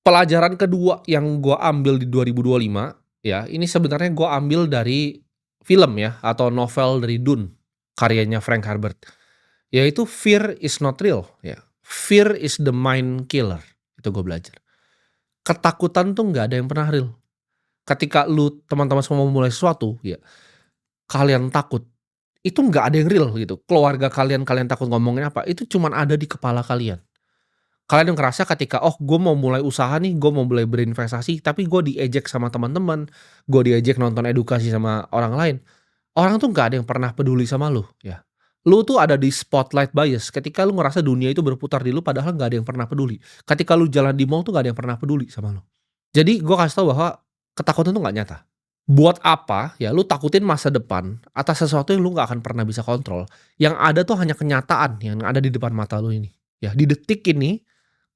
Pelajaran kedua yang gua ambil di 2025, ya, ini sebenarnya gua ambil dari film ya, atau novel dari Dune, karyanya Frank Herbert, yaitu "Fear is not real", ya. "Fear is the mind killer", itu gue belajar. Ketakutan tuh nggak ada yang pernah real. Ketika lu teman-teman semua mau mulai sesuatu, ya, kalian takut, itu nggak ada yang real gitu. Keluarga kalian, kalian takut ngomongin apa, itu cuman ada di kepala kalian. Kalian yang ngerasa ketika, "Oh, gue mau mulai usaha nih, gue mau mulai berinvestasi," tapi gue diejek sama teman-teman, gue diejek nonton edukasi sama orang lain. Orang tuh nggak ada yang pernah peduli sama lu, ya. Lu tuh ada di spotlight bias ketika lu ngerasa dunia itu berputar di lu padahal nggak ada yang pernah peduli. Ketika lu jalan di mall tuh nggak ada yang pernah peduli sama lu. Jadi gue kasih tau bahwa ketakutan tuh nggak nyata. Buat apa ya lu takutin masa depan atas sesuatu yang lu nggak akan pernah bisa kontrol. Yang ada tuh hanya kenyataan yang ada di depan mata lu ini. Ya, di detik ini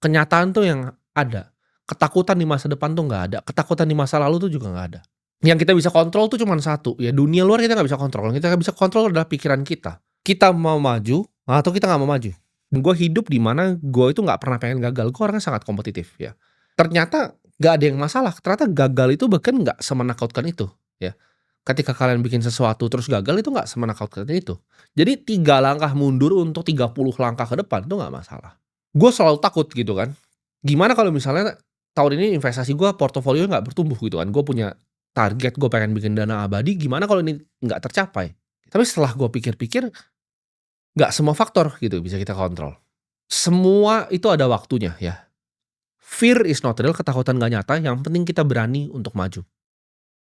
kenyataan tuh yang ada. Ketakutan di masa depan tuh nggak ada, ketakutan di masa lalu tuh juga nggak ada. Yang kita bisa kontrol tuh cuman satu, ya dunia luar kita nggak bisa kontrol, yang kita bisa kontrol adalah pikiran kita. Kita mau maju atau kita nggak mau maju. Gue hidup di mana gue itu nggak pernah pengen gagal, gue orangnya sangat kompetitif ya. Ternyata nggak ada yang masalah, ternyata gagal itu bahkan nggak semenakutkan itu, ya. Ketika kalian bikin sesuatu terus gagal itu nggak semenakutkan itu. Jadi 3 langkah mundur untuk 30 langkah ke depan itu nggak masalah. Gue selalu takut gitu kan, gimana kalau misalnya tahun ini investasi gue portofolio nggak bertumbuh gitu kan, gue punya target gue pengen bikin dana abadi, gimana kalau ini nggak tercapai? Tapi setelah gue pikir-pikir, nggak semua faktor gitu bisa kita kontrol. Semua itu ada waktunya ya. Fear is not real, ketakutan nggak nyata, yang penting kita berani untuk maju.